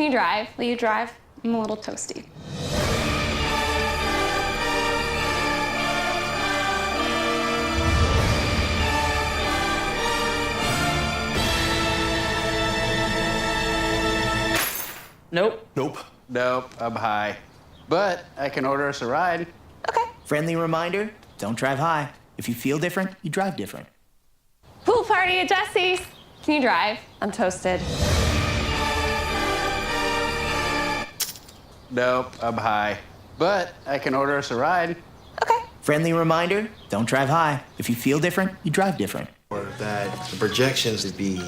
Can you drive? Will you drive? I'm a little toasty. Nope. Nope, I'm high. But I can order us a ride. Okay. Friendly reminder, don't drive high. If you feel different, you drive different. Pool party at Jesse's. Can you drive? I'm toasted. Nope, I'm high. But I can order us a ride. Okay. Friendly reminder, don't drive high. If you feel different, you drive different. Or that the projections would be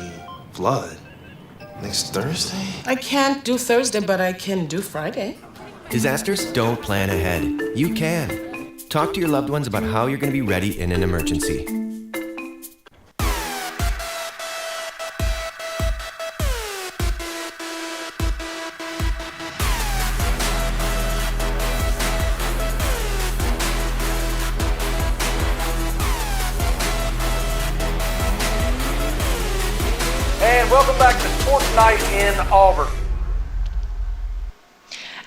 flood next Thursday? I can't do Thursday, but I can do Friday. Disasters don't plan ahead. You can. Talk to your loved ones about how you're going to be ready in an emergency. And welcome back to Sports Night in Auburn.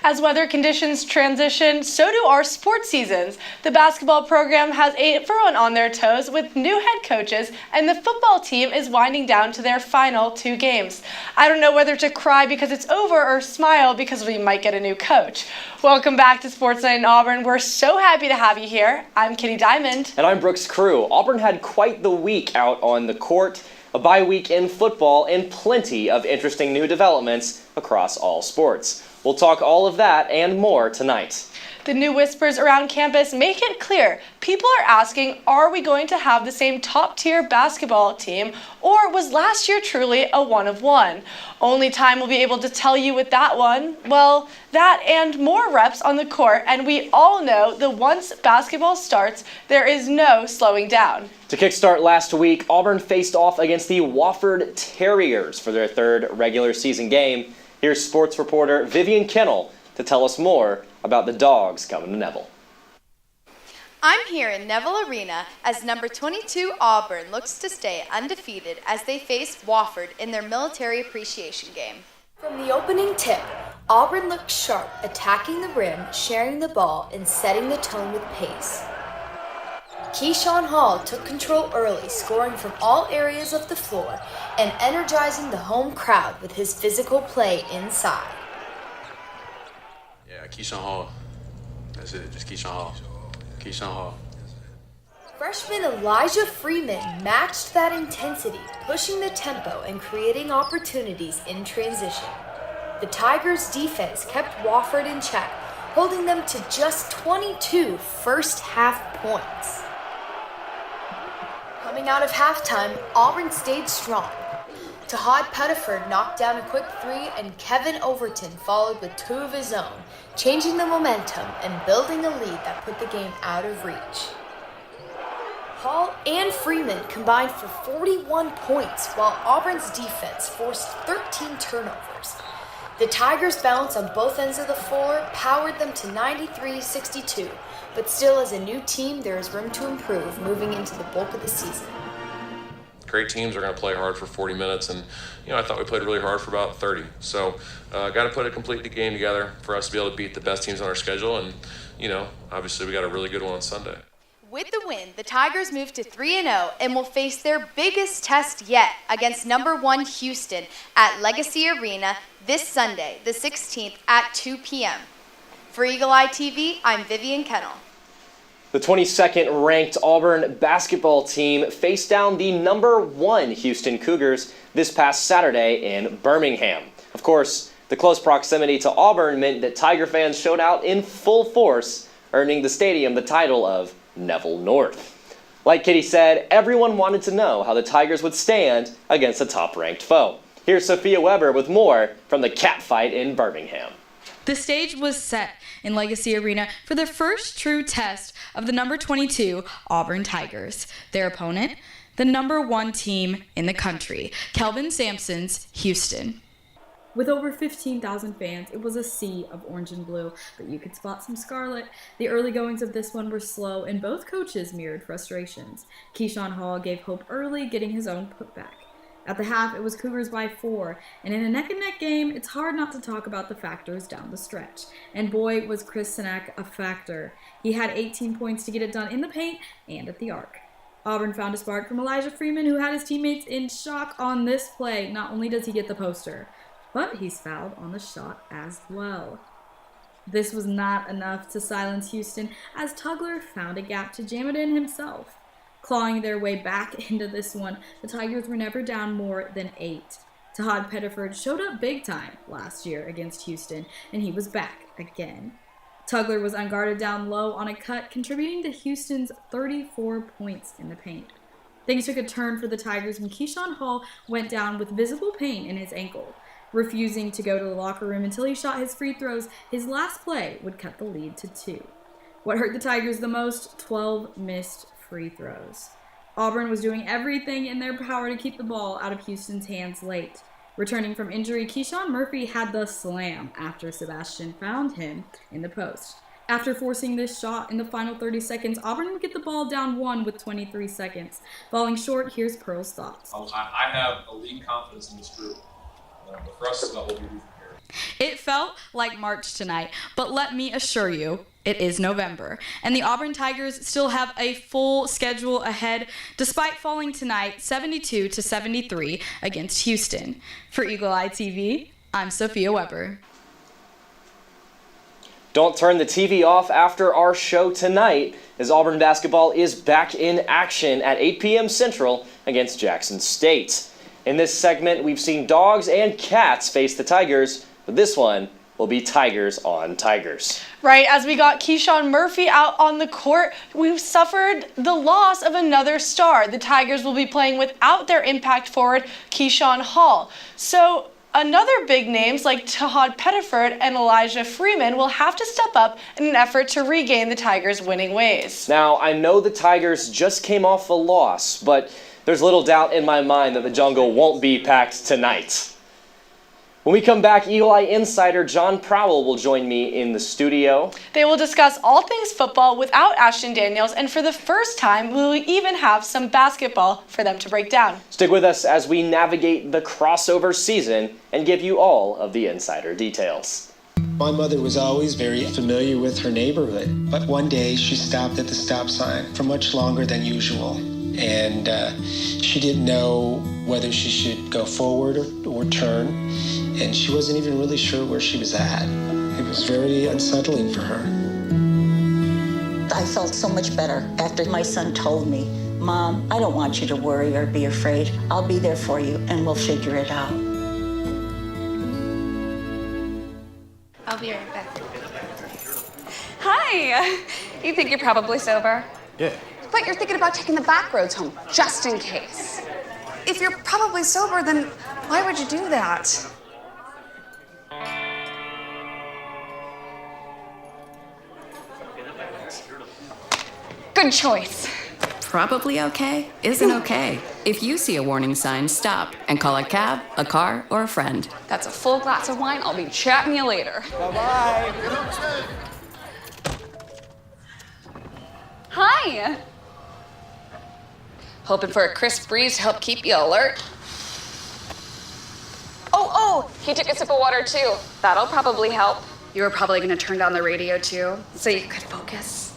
As weather conditions transition, so do our sports seasons. The basketball program has everyone on their toes with new head coaches, and the football team is winding down to their final 2 games. I don't know whether to cry because it's over or smile because we might get a new coach. Welcome back to Sports Night in Auburn. We're so happy to have you here. I'm Kitty Diamond. And I'm Brooks Crew. Auburn had quite the week out on the court, a bye week in football, and plenty of interesting new developments across all sports. We'll talk all of that and more tonight. The new whispers around campus make it clear. People are asking, are we going to have the same top-tier basketball team, or was last year truly a one of one? Only time will be able to tell you with that one. Well, that and more reps on the court, and we all know that once basketball starts, there is no slowing down. To kickstart last week, Auburn faced off against the Wofford Terriers for their 3rd regular season game. Here's sports reporter Vivian Kennel to tell us more about the Dogs coming to Neville. I'm here in Neville Arena as number 22 Auburn looks to stay undefeated as they face Wofford in their military appreciation game. From the opening tip, Auburn looked sharp, attacking the rim, sharing the ball, and setting the tone with pace. Keyshawn Hall took control early, scoring from all areas of the floor and energizing the home crowd with his physical play inside. Yeah, Keyshawn Hall. That's it, just Keyshawn Hall. Keyshawn Hall. Freshman Elijah Freeman matched that intensity, pushing the tempo and creating opportunities in transition. The Tigers' defense kept Wofford in check, holding them to just 22 first-half points. Coming out of halftime, Auburn stayed strong. Tahad Pettiford knocked down a quick 3, and Kevin Overton followed with 2 of his own, changing the momentum and building a lead that put the game out of reach. Hall and Freeman combined for 41 points, while Auburn's defense forced 13 turnovers. The Tigers' bounce on both ends of the floor powered them to 93-62, but still as a new team, there is room to improve moving into the bulk of the season. Great teams are going to play hard for 40 minutes, and I thought we played really hard for about 30. So got to put a complete game together for us to be able to beat the best teams on our schedule, and obviously we got a really good one on Sunday. With the win, the Tigers move to 3-0 and will face their biggest test yet against number 1 Houston at Legacy Arena this Sunday, the 16th at 2 p.m. For Eagle Eye TV, I'm Vivian Kennel. The 22nd ranked Auburn basketball team faced down the number 1 Houston Cougars this past Saturday in Birmingham. Of course, the close proximity to Auburn meant that Tiger fans showed out in full force, earning the stadium the title of Neville North. Like Kitty said, everyone wanted to know how the Tigers would stand against a top-ranked foe. Here's Sophia Weber with more from the catfight in Birmingham. The stage was set in Legacy Arena for the first true test of the number 22 Auburn Tigers. Their opponent, the number 1 team in the country, Kelvin Sampson's Houston. With over 15,000 fans, it was a sea of orange and blue, but you could spot some scarlet. The early goings of this one were slow, and both coaches mirrored frustrations. Keyshawn Hall gave hope early, getting his own putback. At the half, it was Cougars by 4, and in a neck-and-neck game, it's hard not to talk about the factors down the stretch. And boy, was Chris Sinek a factor. He had 18 points to get it done in the paint and at the arc. Auburn found a spark from Elijah Freeman, who had his teammates in shock on this play. Not only does he get the poster, but he's fouled on the shot as well. This was not enough to silence Houston, as Tugler found a gap to jam it in himself. Clawing their way back into this one, the Tigers were never down more than 8. Todd Pettiford showed up big time last year against Houston, and he was back again. Tugler was unguarded down low on a cut, contributing to Houston's 34 points in the paint. Things took a turn for the Tigers when Keyshawn Hall went down with visible pain in his ankle. Refusing to go to the locker room until he shot his free throws, his last play would cut the lead to 2. What hurt the Tigers the most? 12 missed free throws. Auburn was doing everything in their power to keep the ball out of Houston's hands late. Returning from injury, Keyshawn Murphy had the slam after Sebastian found him in the post. After forcing this shot in the final 30 seconds, Auburn would get the ball down 1 with 23 seconds. Falling short, here's Pearl's thoughts. I have elite confidence in this group. But for us, it's about what we do from here. It felt like March tonight, but let me assure you, it is November, and the Auburn Tigers still have a full schedule ahead, despite falling tonight 72-73 against Houston. For Eagle Eye TV, I'm Sophia Weber. Don't turn the TV off after our show tonight, as Auburn basketball is back in action at 8 p.m. Central against Jackson State. In this segment, we've seen dogs and cats face the Tigers, but this one will be Tigers on Tigers. Right, as we got Keyshawn Murphy out on the court, we've suffered the loss of another star. The Tigers will be playing without their impact forward, Keyshawn Hall. So another big names like Todd Pettiford and Elijah Freeman will have to step up in an effort to regain the Tigers' winning ways. Now, I know the Tigers just came off a loss, but there's little doubt in my mind that the jungle won't be packed tonight. When we come back, Eagle Eye insider John Prowell will join me in the studio. They will discuss all things football without Ashton Daniels, and for the first time, we will even have some basketball for them to break down. Stick with us as we navigate the crossover season and give you all of the insider details. My mother was always very familiar with her neighborhood, but one day she stopped at the stop sign for much longer than usual. And she didn't know whether she should go forward or turn, and she wasn't even really sure where she was at. It was very unsettling for her. I felt so much better after my son told me, "Mom, I don't want you to worry or be afraid. I'll be there for you, and we'll figure it out." I'll be right back. Hi! You think you're probably sober? Yeah. But you're thinking about taking the back roads home, just in case. If you're probably sober, then why would you do that? Good choice. Probably okay isn't okay. If you see a warning sign, stop and call a cab, a car, or a friend. That's a full glass of wine. I'll be chatting you later. Bye-bye. Hi. Hoping for a crisp breeze to help keep you alert. Oh, he took a sip of water too. That'll probably help. You were probably gonna turn down the radio too, so you could focus,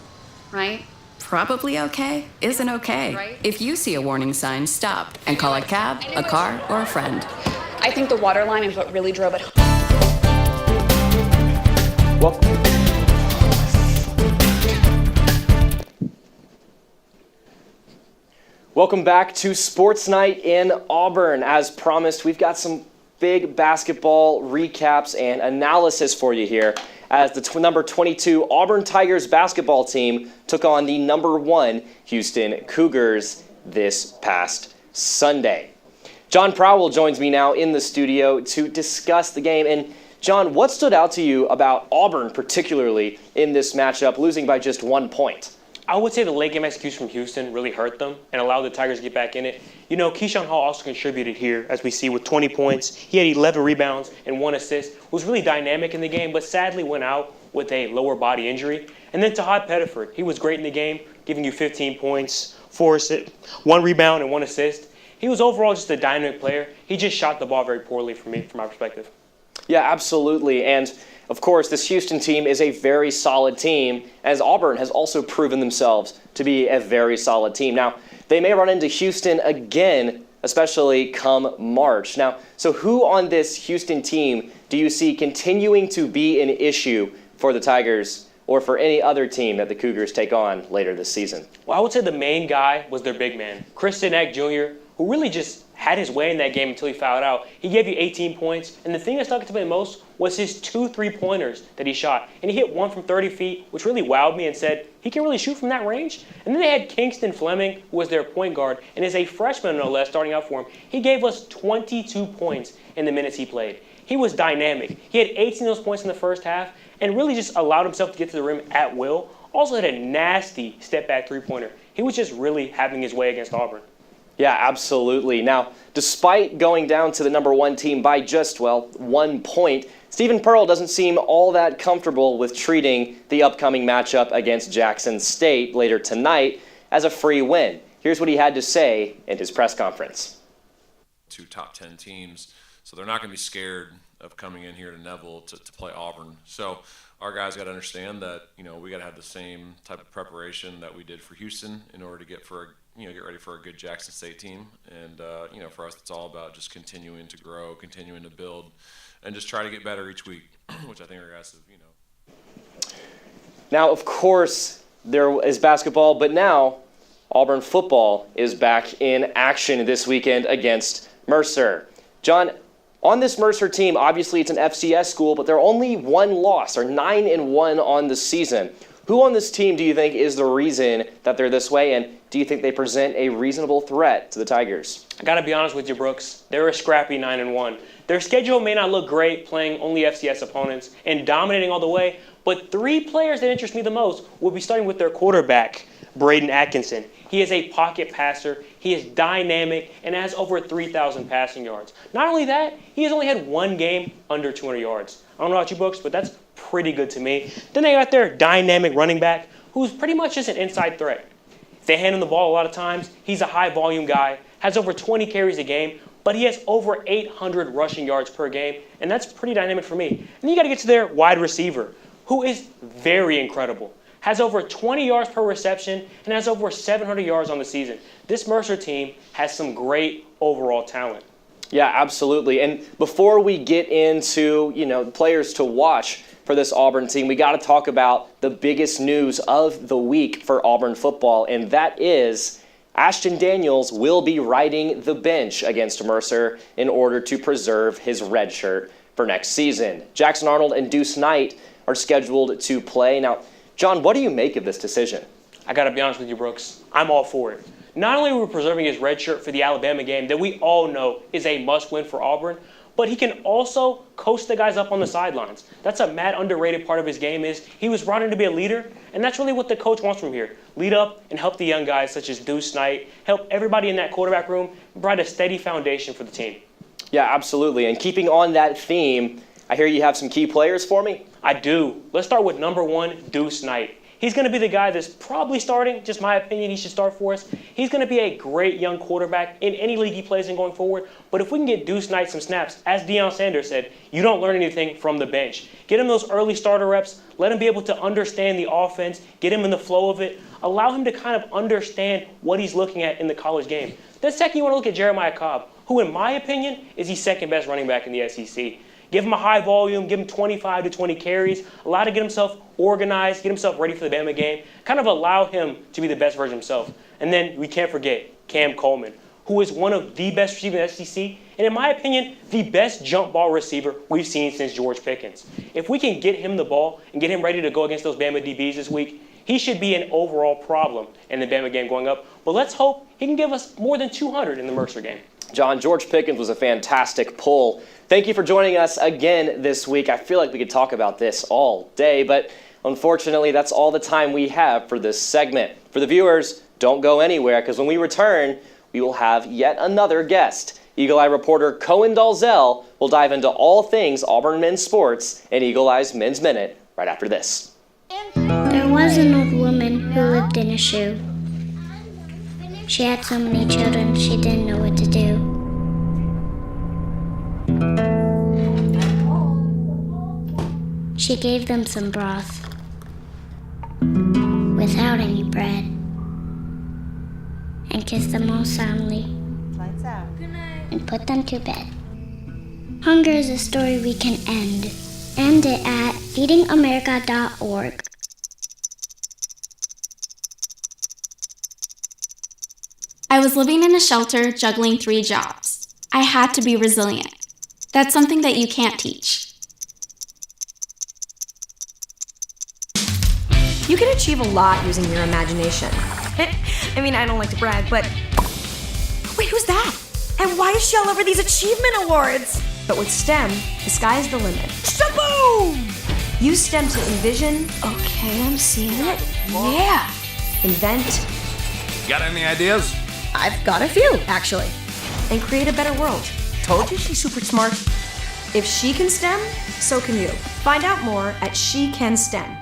right? Probably okay isn't okay. Right. If you see a warning sign, stop and call a cab, a car, or a friend. I think the water line is what really drove it home. Welcome back to Sports Night in Auburn. As promised, we've got some big basketball recaps and analysis for you here as the number 22 Auburn Tigers basketball team took on the number 1 Houston Cougars this past Sunday. John Prowell joins me now in the studio to discuss the game. And John, what stood out to you about Auburn particularly in this matchup, losing by just 1 point? I would say the late game execution from Houston really hurt them and allowed the Tigers to get back in it. You know, Keyshawn Hall also contributed here, as we see, with 20 points. He had 11 rebounds and 1 assist. Was really dynamic in the game, but sadly went out with a lower body injury. And then Todd Pettiford, he was great in the game, giving you 15 points, 1 rebound and 1 assist. He was overall just a dynamic player. He just shot the ball very poorly from my perspective. Yeah, absolutely. And of course, this Houston team is a very solid team, as Auburn has also proven themselves to be a very solid team. Now, they may run into Houston again, especially come March. Now, so who on this Houston team do you see continuing to be an issue for the Tigers or for any other team that the Cougars take on later this season? Well, I would say the main guy was their big man, Kristen Eck Jr., who really just had his way in that game until he fouled out. He gave you 18 points, and the thing that stuck to me the most was his 2 3-pointers that he shot. And he hit one from 30 feet, which really wowed me and said, he can really shoot from that range. And then they had Kingston Fleming, who was their point guard, and is a freshman no less starting out for him. He gave us 22 points in the minutes he played. He was dynamic. He had 18 of those points in the first half and really just allowed himself to get to the rim at will. Also had a nasty step-back 3-pointer. He was just really having his way against Auburn. Yeah, absolutely. Now, despite going down to the number 1 team by just, 1 point, Stephen Pearl doesn't seem all that comfortable with treating the upcoming matchup against Jackson State later tonight as a free win. Here's what he had to say in his press conference. 2 top 10 teams, so they're not going to be scared of coming in here to Neville to play Auburn. So our guys got to understand that, we got to have the same type of preparation that we did for Houston in order to get ready for a good Jackson State team. And, for us, it's all about just continuing to grow, continuing to build, and just try to get better each week, which I think our guys have, Now, of course, there is basketball, but now Auburn football is back in action this weekend against Mercer. John, on this Mercer team, obviously it's an FCS school, but they're only 1 loss, or 9-1 on the season. Who on this team do you think is the reason that they're this way, and do you think they present a reasonable threat to the Tigers? I got to be honest with you, Brooks. They're a scrappy 9-1. Their schedule may not look great playing only FCS opponents and dominating all the way, but 3 players that interest me the most will be starting with their quarterback, Braden Atkinson. He is a pocket passer. He is dynamic and has over 3,000 passing yards. Not only that, he has only had 1 game under 200 yards. I don't know about you, Brooks, but that's pretty good to me. Then they got their dynamic running back, who's pretty much just an inside threat. They hand him the ball a lot of times. He's a high-volume guy, has over 20 carries a game, but he has over 800 rushing yards per game, and that's pretty dynamic for me. And then you got to get to their wide receiver, who is very incredible. Has over 20 yards per reception and has over 700 yards on the season. This Mercer team has some great overall talent. Yeah, absolutely. And before we get into, players to watch for this Auburn team, we got to talk about the biggest news of the week for Auburn football, and that is Ashton Daniels will be riding the bench against Mercer in order to preserve his red shirt for next season. Jackson Arnold and Deuce Knight are scheduled to play. Now, John, what do you make of this decision? I got to be honest with you, Brooks. I'm all for it. Not only are we preserving his red shirt for the Alabama game that we all know is a must-win for Auburn, but he can also coach the guys up on the sidelines. That's a mad underrated part of his game is he was brought in to be a leader, and that's really what the coach wants from here. Lead up and help the young guys such as Deuce Knight, help everybody in that quarterback room, and provide a steady foundation for the team. Yeah, absolutely. And keeping on that theme, I hear you have some key players for me. I do. Let's start with number 1, Deuce Knight. He's going to be the guy that's probably starting, just my opinion, he should start for us. He's going to be a great young quarterback in any league he plays in going forward. But if we can get Deuce Knight some snaps, as Deion Sanders said, you don't learn anything from the bench. Get him those early starter reps, let him be able to understand the offense, get him in the flow of it, allow him to kind of understand what he's looking at in the college game. Then second, you want to look at Jeremiah Cobb, who in my opinion is the second best running back in the SEC. Give him a high volume, give him 25 to 20 carries, allow him to get himself organized, get himself ready for the Bama game, kind of allow him to be the best version of himself. And then we can't forget Cam Coleman, who is one of the best receivers in the SEC, and in my opinion, the best jump ball receiver we've seen since George Pickens. If we can get him the ball and get him ready to go against those Bama DBs this week, he should be an overall problem in the Bama game going up. But let's hope he can give us more than 200 in the Mercer game. John, George Pickens was a fantastic pull. Thank you for joining us again this week. I feel like we could talk about this all day, but unfortunately, that's all the time we have for this segment. For the viewers, don't go anywhere, because when we return, we will have yet another guest. Eagle Eye reporter Cohen Dalzell will dive into all things Auburn men's sports in Eagle Eye's Men's Minute right after this. There was an old woman who lived in a shoe. She had so many children, she didn't know what to do. She gave them some broth without any bread and kissed them all soundly and put them to bed. Hunger is a story we can end. End it at feedingamerica.org. I was living in a shelter, juggling 3 jobs. I had to be resilient. That's something that you can't teach. You can achieve a lot using your imagination. I mean, I don't like to brag, but... Wait, who's that? And why is she all over these achievement awards? But with STEM, the sky's the limit. Shaboom! Use STEM to envision... Okay, I'm seeing it. Yeah! Invent... Got any ideas? I've got a few, actually. And create a better world. Told you she's super smart. If she can STEM, so can you. Find out more at She Can STEM.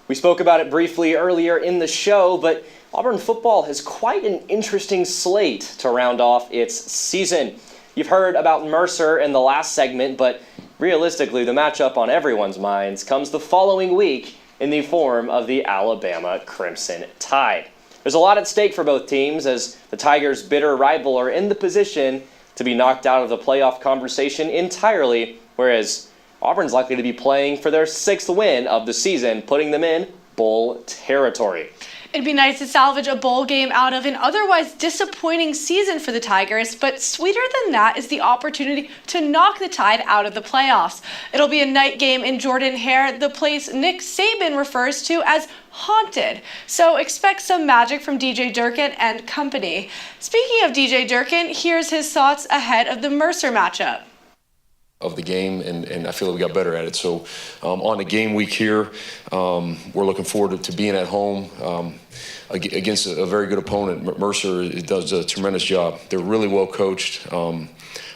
We spoke about it briefly earlier in the show, but Auburn football has quite an interesting slate to round off its season. You've heard about Mercer in the last segment, but realistically, the matchup on everyone's minds comes the following week in the form of the Alabama Crimson Tide. There's a lot at stake for both teams as the Tigers' bitter rival are in the position to be knocked out of the playoff conversation entirely, whereas Auburn's likely to be playing for their 6th win of the season, putting them in bowl territory. It'd be nice to salvage a bowl game out of an otherwise disappointing season for the Tigers, but sweeter than that is the opportunity to knock the Tide out of the playoffs. It'll be a night game in Jordan-Hare, the place Nick Saban refers to as haunted. So expect some magic from DJ Durkin and company. Speaking of DJ Durkin, here's his thoughts ahead of the Mercer matchup. Of the game, and I feel that we got better at it. So on the game week here, we're looking forward to being at home against a very good opponent. Mercer does a tremendous job. They're really well coached.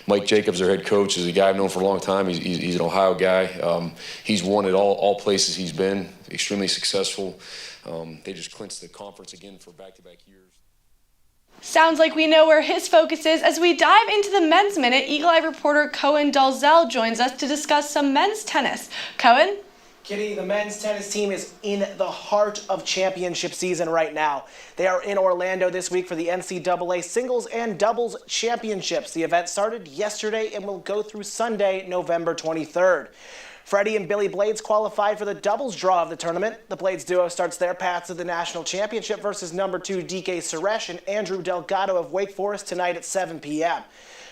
Mike Jacobs, their head coach, is a guy I've known for a long time. He's an Ohio guy. He's won at all places he's been, extremely successful. They just clinched the conference again for back-to-back years. Sounds like we know where his focus is. As we dive into the Men's Minute, Eagle Eye reporter Cohen Dalzell joins us to discuss some men's tennis. Cohen? Kitty, the men's tennis team is in the heart of championship season right now. They are in Orlando this week for the NCAA singles and doubles championships. The event started yesterday and will go through Sunday, November 23rd. Freddie and Billy Blades qualified for the doubles draw of the tournament. The Blades duo starts their path to the national championship versus number 2 DK Suresh and Andrew Delgado of Wake Forest tonight at 7 p.m.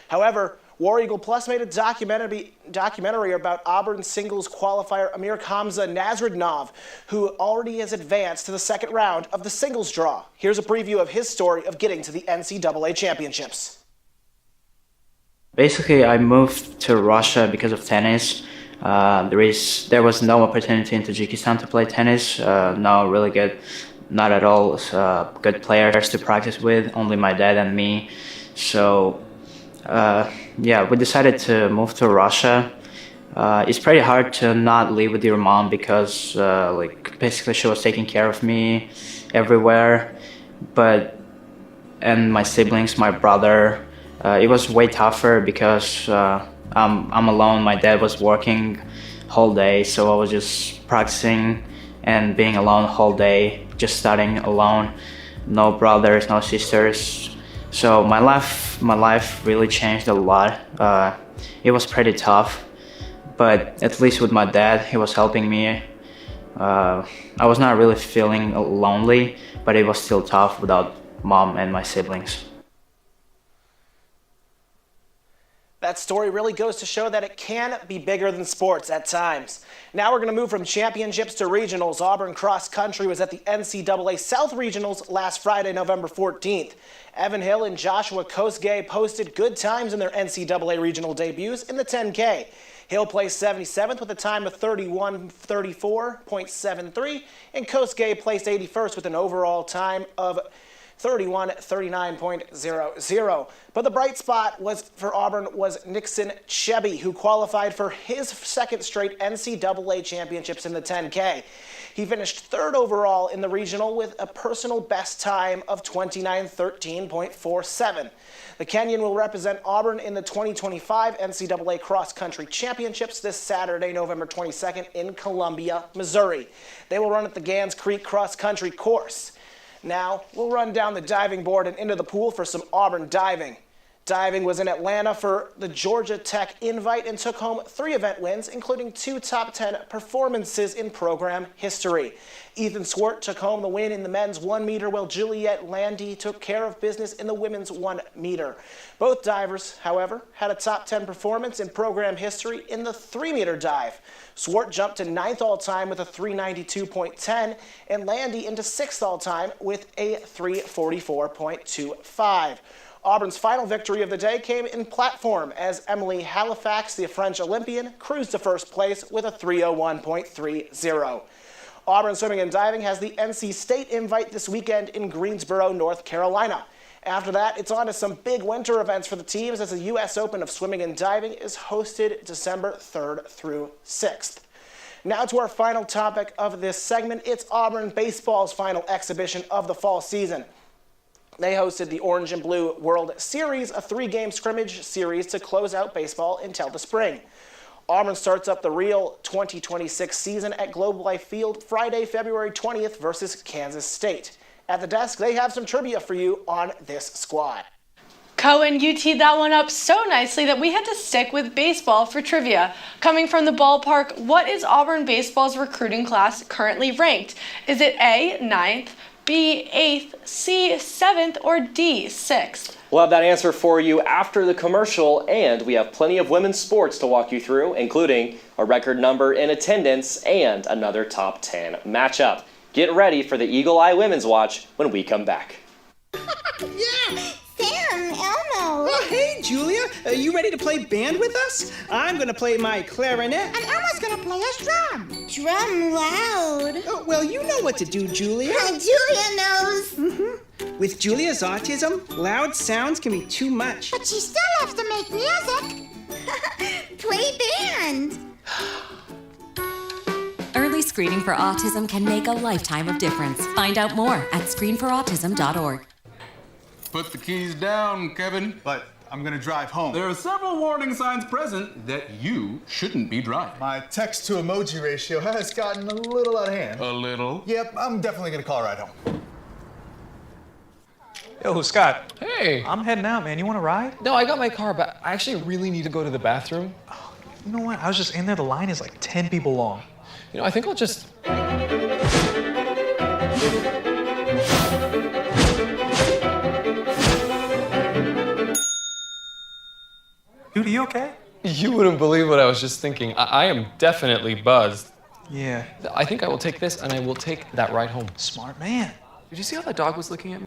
However, War Eagle Plus made a documentary about Auburn singles qualifier Amir Hamza Nasridnov, who already has advanced to the second round of the singles draw. Here's a preview of his story of getting to the NCAA championships. Basically, I moved to Russia because of tennis. There was no opportunity in Tajikistan to play tennis. No really good, not at all good players to practice with, only my dad and me. So yeah, we decided to move to Russia. It's pretty hard to not live with your mom because like basically she was taking care of me everywhere, and my siblings, my brother. It was way tougher because I'm alone. My dad was working whole day, so I was just practicing and being alone whole day, just studying alone. No brothers, no sisters. So my life really changed a lot. It was pretty tough, but at least with my dad, he was helping me. I was not really feeling lonely, but it was still tough without mom and my siblings. That story really goes to show that it can be bigger than sports at times. Now we're going to move from championships to regionals. Auburn cross country was at the NCAA South Regionals last Friday, November 14th. Evan Hill and Joshua Kosgei posted good times in their NCAA regional debuts in the 10K. Hill placed 77th with a time of 31:34.73, and Kosgei placed 81st with an overall time of 31-39.00. But the bright spot for Auburn was Nixon Chebby, who qualified for his second straight NCAA championships in the 10K. He finished third overall in the regional with a personal best time of 29:13.47. The Kenyan will represent Auburn in the 2025 NCAA Cross Country Championships this Saturday, November 22nd in Columbia, Missouri. They will run at the Gans Creek Cross Country course. Now, we'll run down the diving board and into the pool for some Auburn diving. Diving was in Atlanta for the Georgia Tech Invite and took home 3 event wins, including 2 top 10 performances in program history. Ethan Swart took home the win in the men's 1 meter, while Juliet Landy took care of business in the women's 1 meter. Both divers, however, had a top 10 performance in program history in the 3 meter dive. Swart jumped to 9th all-time with a 392.10, and Landy into 6th all-time with a 344.25. Auburn's final victory of the day came in platform as Emily Halifax, the French Olympian, cruised to first place with a 301.30. Auburn Swimming and Diving has the NC State Invite this weekend in Greensboro, North Carolina. After that, it's on to some big winter events for the teams as the U.S. Open of Swimming and Diving is hosted December 3rd through 6th. Now to our final topic of this segment. It's Auburn baseball's final exhibition of the fall season. They hosted the Orange and Blue World Series, a 3-game scrimmage series to close out baseball until the spring. Auburn starts up the real 2026 season at Globe Life Field Friday, February 20th versus Kansas State. At the desk, they have some trivia for you on this squad. Cohen, you teed that one up so nicely that we had to stick with baseball for trivia. Coming from the ballpark, what is Auburn baseball's recruiting class currently ranked? Is it A, 9th, B, 8th, C, 7th, or D, 6th? We'll have that answer for you after the commercial, and we have plenty of women's sports to walk you through, including a record number in attendance and another top 10 matchup. Get ready for the Eagle Eye Women's Watch when we come back. Yeah! Sam, Elmo! Oh, hey, Julia. Are you ready to play band with us? I'm going to play my clarinet. And Elmo's going to play his drum. Drum loud. Oh, well, you know what to do, Julia. Julia knows. Mm-hmm. With Julia's autism, loud sounds can be too much. But she still loves to make music. Play band. Early screening for autism can make a lifetime of difference. Find out more at screenforautism.org. Put the keys down, Kevin. But I'm gonna drive home. There are several warning signs present that you shouldn't be driving. My text to emoji ratio has gotten a little out of hand. A little? Yep, I'm definitely gonna call a ride home. Yo, Scott. Hey. I'm heading out, man. You want to ride? No, I got my car, but I actually really need to go to the bathroom. Oh, you know what? I was just in there. The line is like 10 people long. You know, I think I'll just... Dude, are you okay? You wouldn't believe what I was just thinking. I am definitely buzzed. Yeah. I think I will take this, and I will take that ride home. Smart man. Did you see how that dog was looking at me?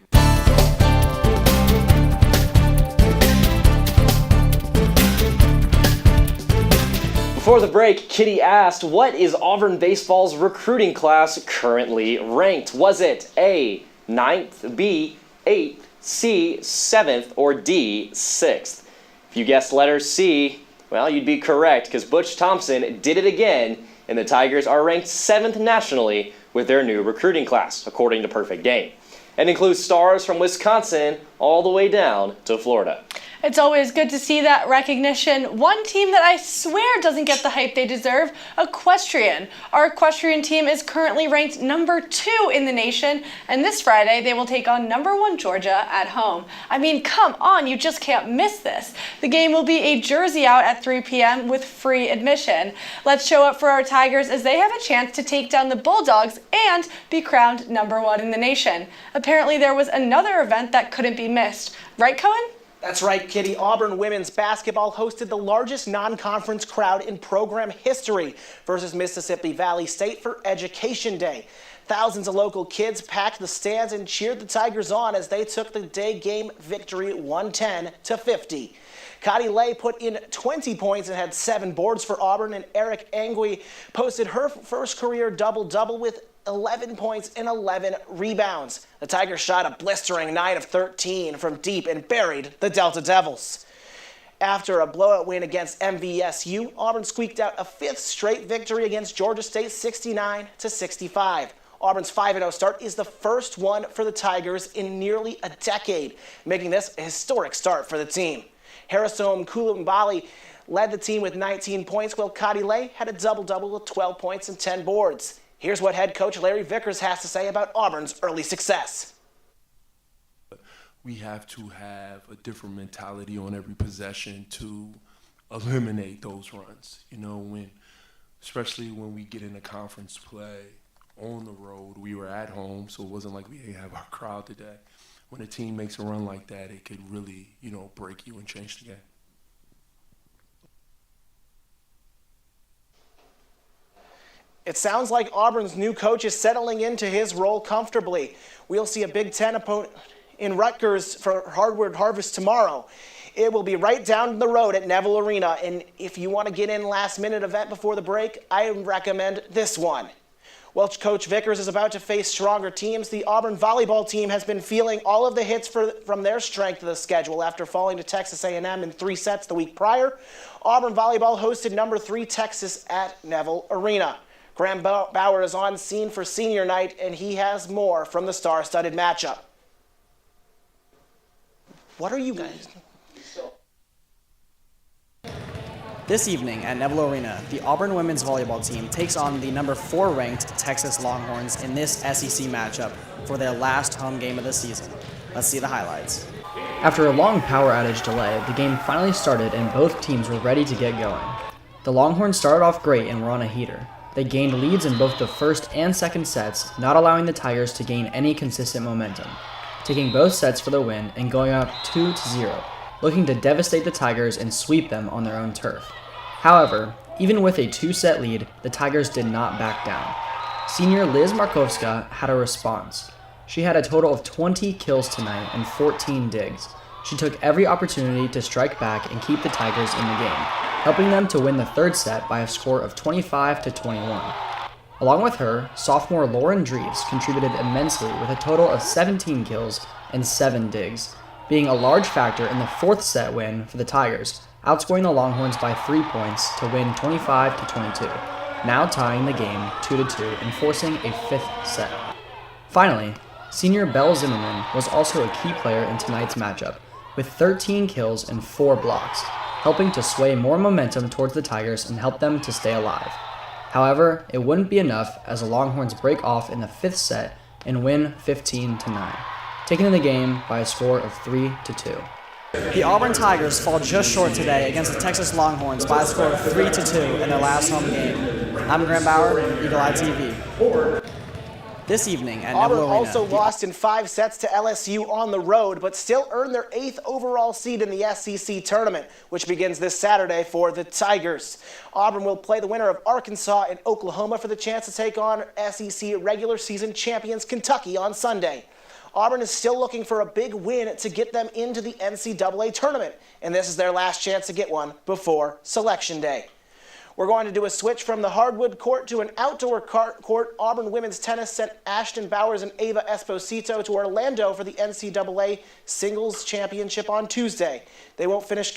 Before the break, Kitty asked, what is Auburn baseball's recruiting class currently ranked? Was it A, 9th, B, 8th, C, 7th, or D, 6th? If you guessed letter C, well, you'd be correct, because Butch Thompson did it again, and the Tigers are ranked 7th nationally with their new recruiting class, according to Perfect Game. It includes stars from Wisconsin all the way down to Florida. It's always good to see that recognition. One team that I swear doesn't get the hype they deserve, Equestrian. Our equestrian team is currently ranked number 2 in the nation, and this Friday they will take on number 1 Georgia at home. I mean, come on, you just can't miss this. The game will be a jersey out at 3 p.m. with free admission. Let's show up for our Tigers as they have a chance to take down the Bulldogs and be crowned number 1 in the nation. Apparently there was another event that couldn't be missed. Right, Cohen? That's right, Kitty. Auburn women's basketball hosted the largest non-conference crowd in program history versus Mississippi Valley State for Education Day. Thousands of local kids packed the stands and cheered the Tigers on as they took the day game victory 110-50. Cottie Lay put in 20 points and had 7 boards for Auburn, and Eric Angui posted her first career double-double with 11 points and 11 rebounds. The Tigers shot a blistering 9 of 13 from deep and buried the Delta Devils. After a blowout win against MVSU, Auburn squeaked out a 5th straight victory against Georgia State 69-65. Auburn's 5-0 start is the first one for the Tigers in nearly a decade, making this a historic start for the team. Harisom Koulibaly led the team with 19 points, while Kadile had a double-double with 12 points and 10 boards. Here's what head coach Larry Vickers has to say about Auburn's early success. We have to have a different mentality on every possession to eliminate those runs. You know, especially when we get into conference play on the road. We were at home, so it wasn't like we didn't have our crowd today. When a team makes a run like that, it could really, break you and change the game. It sounds like Auburn's new coach is settling into his role comfortably. We'll see a Big Ten opponent in Rutgers for Hardwood Harvest tomorrow. It will be right down the road at Neville Arena, and if you want to get in last-minute event before the break, I recommend this one. While Coach Vickers is about to face stronger teams, the Auburn volleyball team has been feeling all of the hits from their strength of the schedule after falling to Texas A&M in 3 sets the week prior. Auburn volleyball hosted number 3 Texas at Neville Arena. Graham Bauer is on scene for senior night, and he has more from the star-studded matchup. What are you guys? This evening at Neville Arena, the Auburn women's volleyball team takes on the number 4 ranked Texas Longhorns in this SEC matchup for their last home game of the season. Let's see the highlights. After a long power outage delay, the game finally started and both teams were ready to get going. The Longhorns started off great and were on a heater. They gained leads in both the first and second sets, not allowing the Tigers to gain any consistent momentum, taking both sets for the win and going up 2-0, looking to devastate the Tigers and sweep them on their own turf. However, even with a 2-set lead, the Tigers did not back down. Senior Liz Markowska had a response. She had a total of 20 kills tonight and 14 digs. She took every opportunity to strike back and keep the Tigers in the game, helping them to win the third set by a score of 25-21. Along with her, sophomore Lauren Dreves contributed immensely with a total of 17 kills and 7 digs, being a large factor in the fourth set win for the Tigers, outscoring the Longhorns by 3 points to win 25-22, now tying the game 2-2 and forcing a fifth set. Finally, senior Belle Zimmerman was also a key player in tonight's matchup, with 13 kills and 4 blocks, helping to sway more momentum towards the Tigers and help them to stay alive. However, it wouldn't be enough as the Longhorns break off in the fifth set and win 15-9, taking the game by a score of 3-2. The Auburn Tigers fall just short today against the Texas Longhorns by a score of 3-2 in their last home game. I'm Graham Bauer, Eagle Eye TV. This evening at Auburn Neville Arena, also lost in 5 sets to LSU on the road, but still earned their 8th overall seed in the SEC tournament, which begins this Saturday for the Tigers. Auburn will play the winner of Arkansas and Oklahoma for the chance to take on SEC regular season champions Kentucky on Sunday. Auburn is still looking for a big win to get them into the NCAA tournament, and this is their last chance to get one before Selection Day. We're going to do a switch from the hardwood court to an outdoor court. Auburn women's tennis sent Ashton Bowers and Ava Esposito to Orlando for the NCAA Singles Championship on Tuesday. They won't finish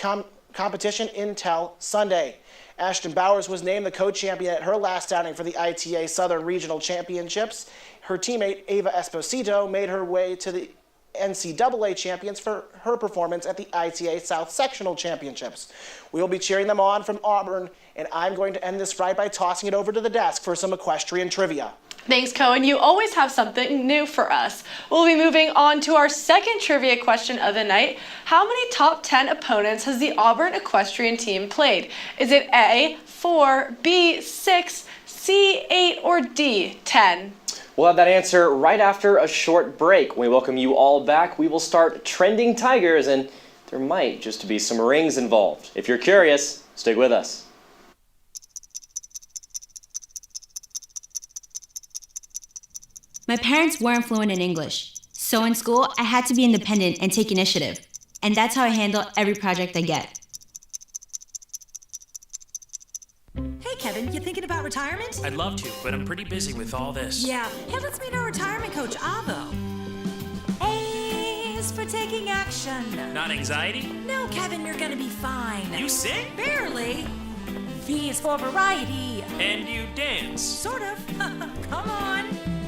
competition until Sunday. Ashton Bowers was named the co-champion at her last outing for the ITA Southern Regional Championships. Her teammate Ava Esposito made her way to the NCAA champions for her performance at the ITA South Sectional Championships. We will be cheering them on from Auburn, and I'm going to end this ride by tossing it over to the desk for some equestrian trivia. Thanks, Cohen. You always have something new for us. We'll be moving on to our second trivia question of the night. How many top 10 opponents has the Auburn equestrian team played? Is it A, 4, B, 6, C, 8, or D, 10? We'll have that answer right after a short break. When we welcome you all back, we will start trending Tigers, and there might just be some rings involved. If you're curious, stick with us. My parents weren't fluent in English, so in school I had to be independent and take initiative, and that's how I handle every project I get. Hey Kevin, you thinking about retirement? I'd love to, but I'm pretty busy with all this. Yeah. Hey, let's meet our retirement coach, Avo. A is for taking action. Not anxiety? No, Kevin, you're gonna be fine. You sing? Barely. V is for variety. And you dance? Sort of. Come on.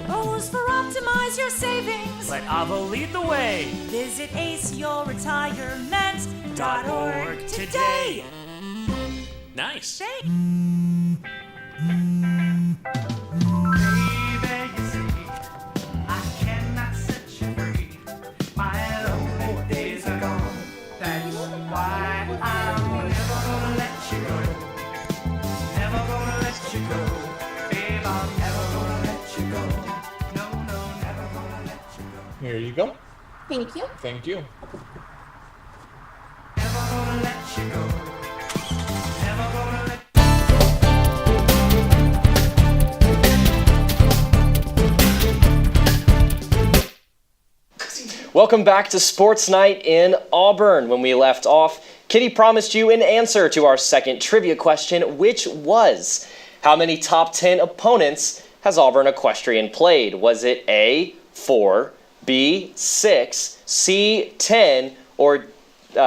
O is for optimize your savings. Let Avo lead the way. Visit aceyourretirement.org today. Nice. Here you go. Thank you. Thank you. Welcome back to Sports Night in Auburn. When we left off, Kitty promised you an answer to our second trivia question, which was, how many top 10 opponents has Auburn Equestrian played? Was it A, 4, B, 6, C, 10, or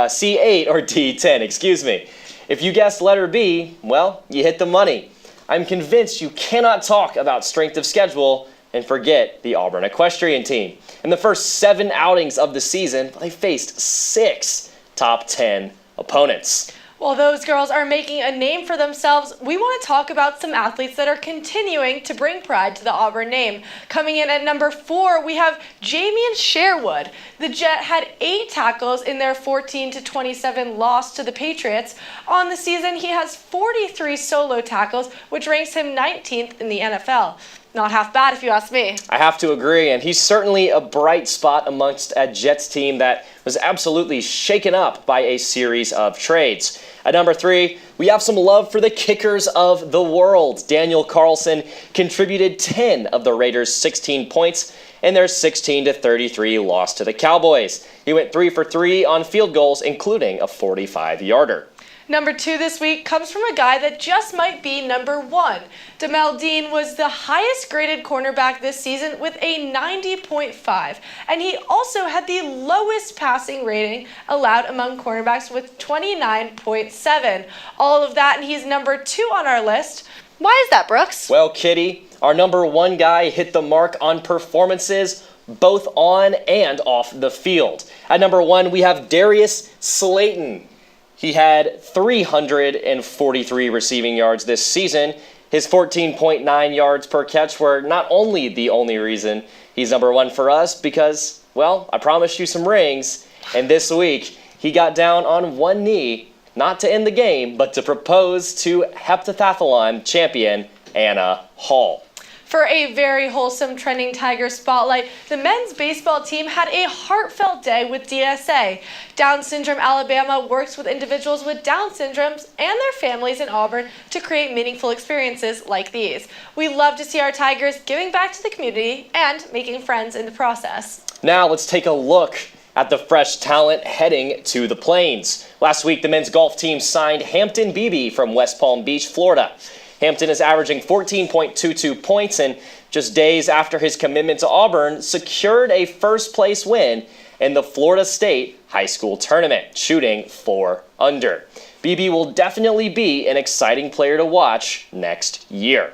C, 8, or D, 10? Excuse me. If you guessed letter B, well, you hit the money. I'm convinced you cannot talk about strength of schedule and forget the Auburn Equestrian team. In the first 7 outings of the season, they faced 6 top 10 opponents. While those girls are making a name for themselves, we want to talk about some athletes that are continuing to bring pride to the Auburn name. Coming in at number 4, we have Jamian Sherwood. The Jet had 8 tackles in their 14-27 loss to the Patriots. On the season, he has 43 solo tackles, which ranks him 19th in the NFL. Not half bad if you ask me. I have to agree, and he's certainly a bright spot amongst a Jets team that was absolutely shaken up by a series of trades. At number 3, we have some love for the kickers of the world. Daniel Carlson contributed 10 of the Raiders' 16 points in their 16-33 loss to the Cowboys. He went 3 for 3 on field goals, including a 45-yarder. Number 2 this week comes from a guy that just might be number 1. Demel Dean was the highest graded cornerback this season with a 90.5, and he also had the lowest passing rating allowed among cornerbacks with 29.7. All of that, and he's number 2 on our list. Why is that, Brooks? Well, Kitty, our number 1 guy hit the mark on performances both on and off the field. At number 1, we have Darius Slayton. He had 343 receiving yards this season. His 14.9 yards per catch were not only the only reason he's number 1 for us because, well, I promised you some rings. And this week, he got down on one knee, not to end the game, but to propose to heptathlon champion Anna Hall. For a very wholesome trending Tiger spotlight, the men's baseball team had a heartfelt day with DSA. Down Syndrome Alabama works with individuals with Down syndromes and their families in Auburn to create meaningful experiences like these. We love to see our Tigers giving back to the community and making friends in the process. Now let's take a look at the fresh talent heading to the Plains. Last week, the men's golf team signed Hampton Beebe from West Palm Beach, Florida. Hampton is averaging 14.22 points and just days after his commitment to Auburn, secured a first-place win in the Florida State High School Tournament, shooting 4 under. BB will definitely be an exciting player to watch next year.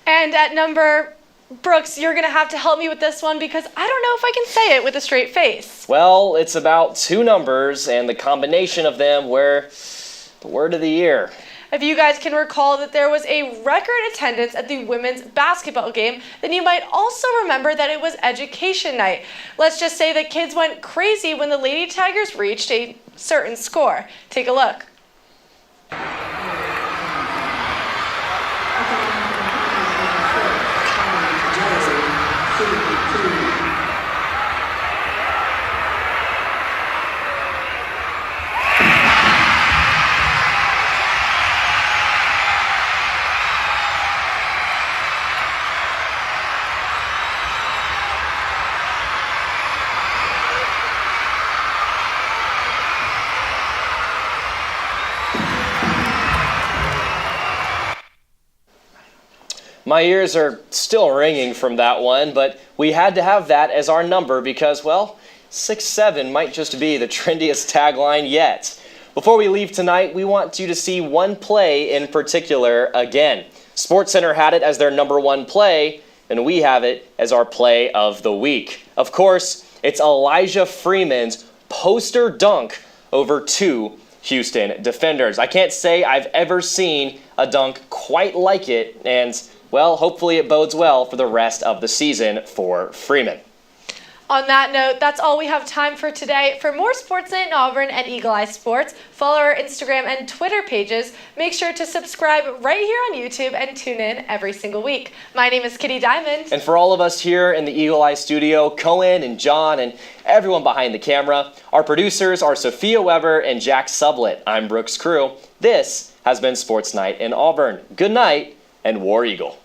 And at number, Brooks, you're going to have to help me with this one because I don't know if I can say it with a straight face. Well, it's about 2 numbers, and the combination of them were the word of the year. If you guys can recall that there was a record attendance at the women's basketball game, then you might also remember that it was education night. Let's just say that kids went crazy when the Lady Tigers reached a certain score. Take a look. My ears are still ringing from that one, but we had to have that as our number because, well, 6'7" might just be the trendiest tagline yet. Before we leave tonight, we want you to see one play in particular again. SportsCenter had it as their number one play, and we have it as our play of the week. Of course, it's Elijah Freeman's poster dunk over 2 Houston defenders. I can't say I've ever seen a dunk quite like it, and, well, hopefully it bodes well for the rest of the season for Freeman. On that note, that's all we have time for today. For more Sports Night in Auburn and Eagle Eye Sports, follow our Instagram and Twitter pages. Make sure to subscribe right here on YouTube and tune in every single week. My name is Kitty Diamond. And for all of us here in the Eagle Eye studio, Cohen and John and everyone behind the camera, our producers are Sophia Weber and Jack Sublett. I'm Brooks Crew. This has been Sports Night in Auburn. Good night and War Eagle.